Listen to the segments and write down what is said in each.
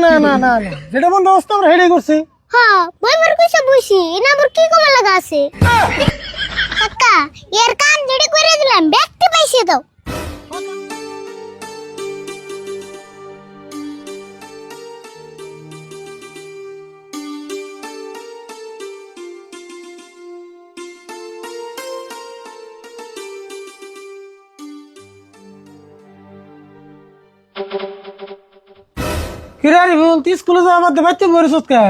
না না না না, যেটা বন্দোবস্ত আমরা হেডে করছি। হ্যাঁ বই মার কইছে বুঝি এনা আবার কি কমা লাগা আছে কাকা এর কাম যেটা করে দিলাম দেখতে পাইছে তো কিরে আরিফুল, তুই স্কুলে যাওয়ার মধ্যে বাচ্চা বরিস কে?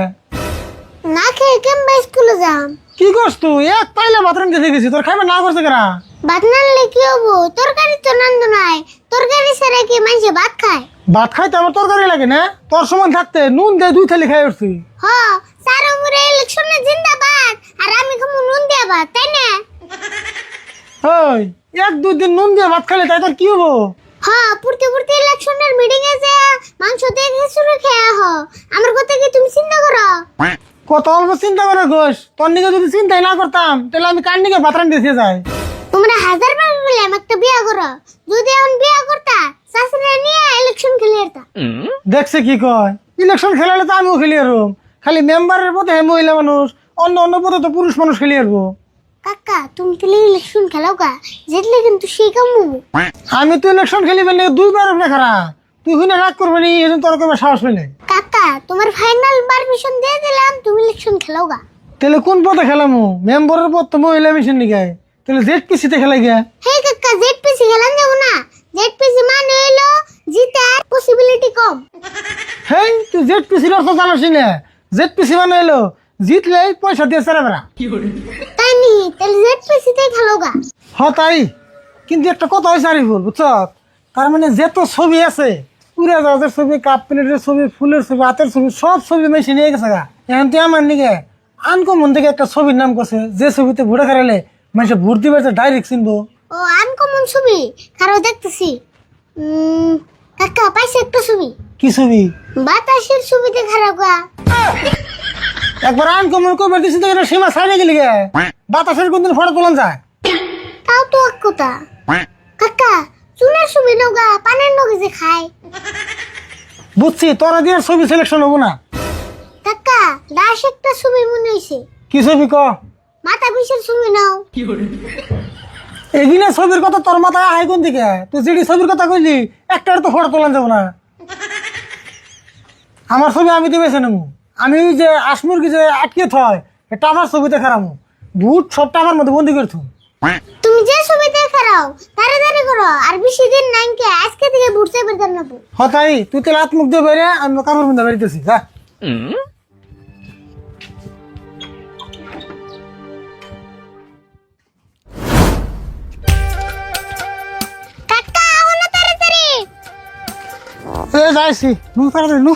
না খেয়ে কেমবা স্কুলে যাম কি করছ তুই? এক পাইলে ভাত রান্ধতে দেখেছি, তোর খাইবে না করছে কেরা? ভাত নানলে কি হবো তরকারি তো নান্দ নাই তরকারি ছাড়া কি মানুষে ভাত খায় ভাত খাইতে আমার তরকারি লাগে না? তোর সমান থাকতে নুন দিয়ে 2 থালি খাই উঠছি। হ স্যার আমরে ইলেকশনে জিন্দাবাদ আর আমি খামু নুন দিয়া ভাত তাই না ওই 1-2 দিন নুন দিয়ে ভাত খাইলে তাই তোর কি হবো? হ্যাঁ পুরতে পুরতে ইলেকশনের মিটিং এ যে মাংস দিয়ে খিচুড়ি খেয়া হ আমার কথা কি তুমি চিন্তা করো কত অল্প চিন্তা করে ঘোষ, তোর নিকে যদি চিন্তাই না করতাম তাহলে আমি কার নিকে ভাত রান্ধতে যাই। তোমরা হাজার বার বললাম একটা বিয়া করো যদি এখন বিয়া করতা শাশুড়ি নিয়ে ইলেকশন খেলে যেতা দেখছে কি কয়, ইলেকশন খেলালে তো আমিও খেলি আরো, খালি মেম্বারের পথে মহিলা মানুষ, অন্য অন্য পথে তো পুরুষ মানুষ খেলি আরবো। কাকা তুমি তাহলে ইলেকশন খেলাও কা যেতলে কিন্তু সেই কামু আমি তো ইলেকশন খেলিবে না 2 বার উপরে খারা, তুই হুনে রাগ করবে নি, এজন্য তোর কবে সাহস পেলে। কাকা তোমার ফাইনাল পারমিশন দিয়ে দিলাম তুমি ইলেকশন খেলাও গা তাহলে কোন পথে খেলামু? মেম্বারের পথ তো মহিলা মিশন নিকায়, তাহলে ZPC-তে খেলা গিয়া। হে কাকা জেডপিসি খেলান যাবো না জেডপিসি মানে হলো জিতার পসিবিলিটি কম হেই, তুই ZPC-র অর্থ জানাসি না? ZPC মানে হলো জিতলে পয়সা দিয়ে চারা বেড়া। তাই নি তাহলে জেডপিসি তে খেলাও গা হ তাই, কিন্তু একটা কথা হয়েছে আরিফুল বুঝছ, তার মানে যত ছবি আছে, উড়ে জাহাজের ছবি, কাপ প্লেটের ছবি, ফুলের ছবি, হাতের ছবি, সব ছবি মেশিন নিয়ে গেছে গা। এখন তুই আমার নিকে আনকমন থেকে একটা ছবির নাম করছে, যে ছবিতে ভোটে খারালে মানুষ ভোট দিবে ডাইরেক্ট চিনবো। ও আনকমন ছবি কারো দেখতেছি কাকা পাইছে একটা ছবি কি ছবি? বাতাসের ছবিতে খারাপ গা একবার আনকমন করবে দিচ্ছি তো এটা সীমা সাইডে গেলি গে, বাতাসের কোনদিন ফটো তোলান যায়? তাও তো এক কথা কাকা চুনার ছবি নৌগা পানের নগে যে খায় বুঝছি, তোরা দিয়ে ছবি সিলেকশন হবো না। কাকা দাস একটা ছবি মনে হইছে কি ছবি ক? মাথা পিসের ছবি নাও এগিনে ছবির কথা তোর মাথায় আয় কোন দিকে? তুই যেটি ছবির কথা কইলি একটার তো ফটো তোলান যাবো না। আমার ছবি আমি দিবেছে নেবো, আমি ওই যে আসমুরগি যে আটকে থয় এটা আমার ছবিতে খারামু, ভূত সবটা আমার মধ্যে বন্দি করছু। তুমি যে ছবিতে খারাও তাড়াতাড়ি করো আর বেশি দিন নাই কে আজকে থেকে বুঝতে পারতাম না হতাই, তুই তেল হাত মুখ দিয়ে বেরে, আমি কাপড় মধ্যে বেরিতেছি যা। কাকা হলো তাড়াতাড়ি এ যাইছি, নু তাড়াতাড়ি নু।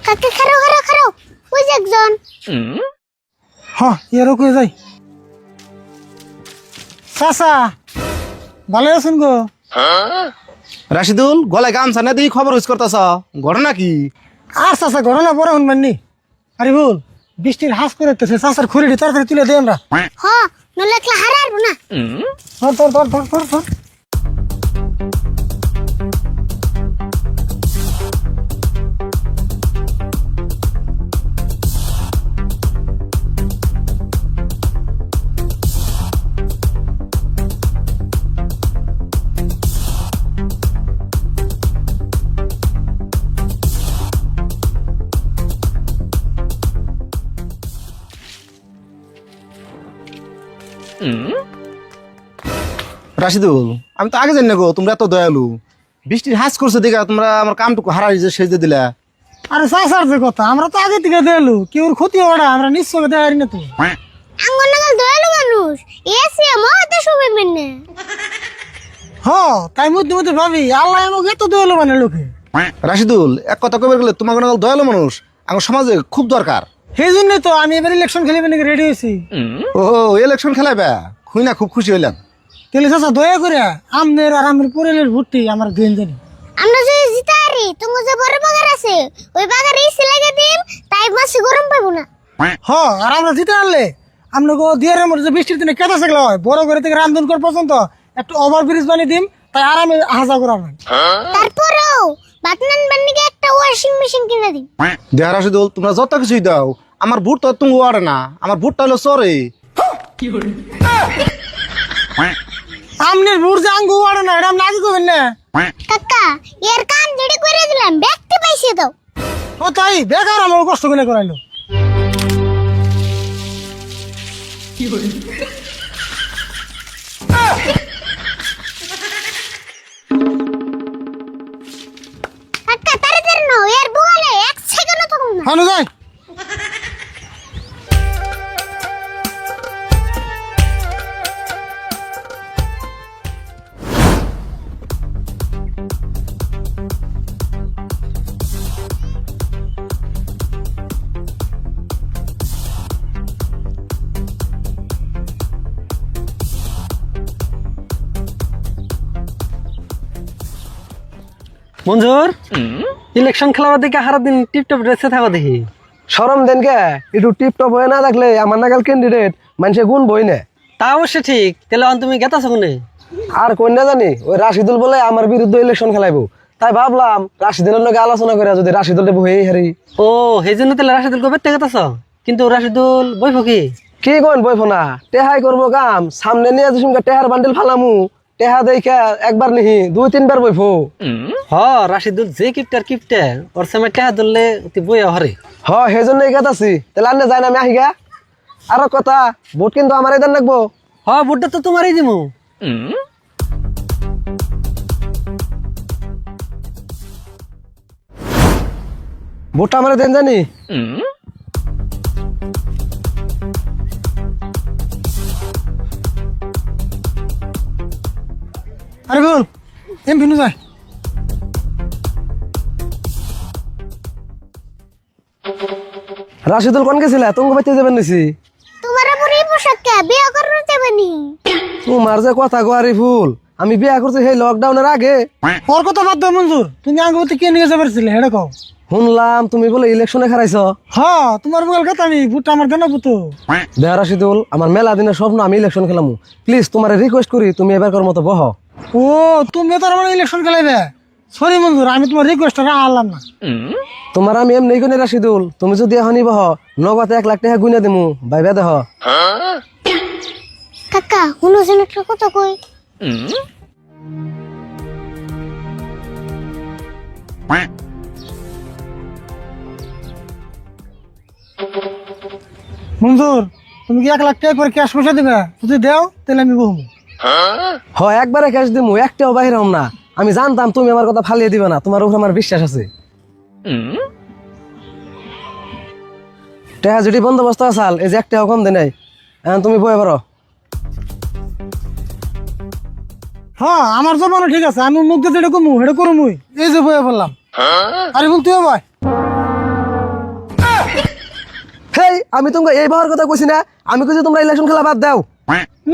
কাকা খারাও খারাও খারাও ওই যে একজন হ্যাঁ এরও কয়ে যাই। চাচা ভালো আছেন গো? রাশিদুল গলায় গামছা না দিয়ে খবর হুইস করতেছ, ঘটনা কি? আর চাচা ঘটনা পরে শুনবেননি। আরে বল, বৃষ্টির হাস করে চাচার খুঁড়িটি তাড়াতাড়ি তুলে দে আমরা। হ নলে একলা হারারবো না ধর ধর ধর ধর ধর ধর। রাশিদুল আমি তো আগে জানি না গো তোমরা এত দয়ালু, বৃষ্টির হাস করছে দেখা তোমরা আমার কামটুকু হারাই যে সেজে দিলা। আরে চাচার যে কথা, আমরা তো আগে থেকে দেলু, কেউ ক্ষতি ওরা আমরা নিশ্চয় দেয় না তো। আঙ্গন নাগাল দয়ালু মানুষ তাই মধ্যে মধ্যে ভাবি আল্লাহ আমাকে এত দয়ালু মানে লোকে। রাশিদুল, এক কথা কবে গেলে তোমাকে না দয়ালু মানুষ আমার সমাজে খুব দরকার। সেই জন্যই তো আমি এবার ইলেকশন খেলিবে নাকি রেডি হয়েছি। ও ইলেকশন খেলাবে, খুই না খুব খুশি হইলাম। তাহলে চাচা দয়া করে আমনের আর আমার পরিবারের ভোটটি আমার দিন জানি। আমরা যদি জিতারি তুমি যে বড় বাগার আছে ওই বাগারে এসি লাগিয়ে দিম, তাই মাসে গরম পাবো না। হ, আর আমরা জিতে আনলে আপনাকে দিয়ারের মধ্যে যে বৃষ্টির দিনে কেঁচা সেগুলো হয় বড় করে থেকে রামধনকর পর্যন্ত একটা ওভার ব্রিজ বানিয়ে দিম, তাই আরামে হাজা করাবেন। তারপরেও বাতনান বান্নিকে একটা ওয়াশিং মেশিন কিনে দিম। দেহ রাশিদুল, তোমরা যত কিছুই দাও আমার ভোট তো তুমি ওয়ারে না, আমার ভোটটা হলো চরে। আমনের ভোট যে আঙ্গু আড়ে না, এটা আপনি আগে করবেন না। কাকা এর কাম যেটা করে দিলাম ব্যক্তি পাইছে দাও। ও তাই বেকার আমার কষ্ট করে করাইলো। কাকা তাড়াতাড়ি নাও, এর বলে এক সেকেন্ডও থাকুম না। হানো যাই। মঞ্জুর, ইলেকশন খেলাবার দিকে হারা দিন টিপটপ ড্রেসে থাকো দেখি। সরম দেন কে একটু টিপটপ হয়ে না থাকলে আমার নাগাল ক্যান্ডিডেট মানুষে গুণ বই না। তা অবশ্য ঠিক, তাহলে তুমি গেতাছো কোনে? আর কন্যা জানি ওই রাশিদুল বলে আমার বিরুদ্ধে ইলেকশন খেলাইবো, তাই ভাবলাম রাশিদুলের লগে আলোচনা করে যদি রাশিদুলটা বই হারি। ও সেই জন্য তাহলে রাশিদুল কবে থেকে গেতাছ? কিন্তু রাশিদুল বইব কি? কি কোন বইফো না, টেহাই করবো কাম, সামনে নিয়ে যে সঙ্গে টেহার বান্ডিল ফালামু, টেহা দেখা একবার নিহি 2-3 বার বইফো। হ, রাশিদুল যে কিপটার ওর সময় টেহা ধরলে বই হরে। হ সেই জন্যই গেতাছি, তাহলে আন্নে যায় না আমি আহিগা। আরো কথা, ভোট কিন্তু আমার এদান লাগবো। হ, ভোটটা তো তোমারই দিমু। ভোটটা আমার দেন জানি। আরে বল এম ভিনু যায়। রাশিদুল কোন গেছিল তুমি বাইতে যাবেন নিছি? তোমার আবার এই পোশাককে বিয়ে করতে যাবেনি? তোমার যে কথা গোয়ারি ফুল, আমি বিয়া করছি সেই লকডাউনের আগে। ওর কথা বাদ দাও মঞ্জুর, তুমি আঙ্গুতে কে নিয়ে যাবার ছিলে হেডে কও। শুনলাম তুমি বলে ইলেকশনে খারাইছ। হ্যাঁ, তোমার বল কথা আমি ভোটটা আমার দেনা পুতো। দেহ রাশিদুল, আমার মেলা দিনের স্বপ্ন আমি ইলেকশন খেলামু, প্লিজ তোমার রিকোয়েস্ট করি তুমি এবারকার মতো বহ। ও তুমি তার মানে ইলেকশন খেলাইবে? সরি মঞ্জুর, আমি তোমার রিকোয়েস্টটা আনলাম না। তোমার আমি এমনি কোনে রাশিদুল, তুমি যদি এখনই বহ নগদে 1 লাখ টাকা গুনে দিমু, ভাইবা দেহ। কাকা শুনোছেন একটা কথা কই? মঞ্জুর, তুমি কি 1 লাখ টাকা করে ক্যাশ পয়সা দিবে? যদি দেও তাহলে আমি বহবো। হ একবারে ক্যাশ দিমু, একটাও বাইরে হম না। আমি জানতাম তুমি আমার কথা ফালিয়ে দিবে না, তোমার উপর আমার বিশ্বাস আছে। টাকা যদি বন্দোবস্ত আসাল, এই যে একটাও কম দেয় নাই, এখন তুমি বয়ে পারো। হ্যাঁ, আমার জমানো ঠিক আছে, আমি মুখ দিয়ে যেটা কমু হেটা করমুই। এই যে বয়ে বললাম। আরে বল তুইও ভাই। হেই, আমি তোমাকে এই বাবার কথা কইছি না, আমি কইছি তোমরা ইলেকশন খেলা বাদ দাও।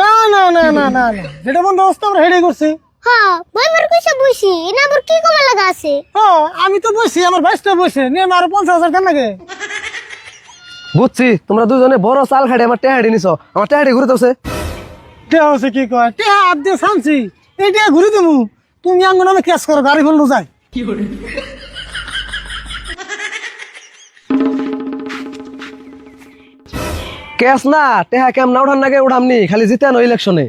না না না না না না, যেটা বন্দোবস্ত আমরা হেডে করছি। হ্যাঁ বইবার কইছে বইছি, এনা আবার কি কমা লাগা আছে? হ্যাঁ, আমি তো বসছি, আমার বাইশটা বসে নিয়ে আমার 50,000 কেন লাগে? বুঝছি, তোমরা দুজনে বড় চাল খাড়ি আমার টেহাড়ি নিছ, আমার টেহাড়ি ঘুরে তোছে। টেহা হচ্ছে কি কয়, টেহা হাত দিয়ে শানছি, এই টেহা ঘুরে দেবো। তুমি আঙ্গুন আমি ক্যাশ করো, গাড়ি ফেললো যাই। ক্যাশ না টেহা কেমন উঠান নাগে উঠামনি, খালি জিতে আনো ইলেকশনে।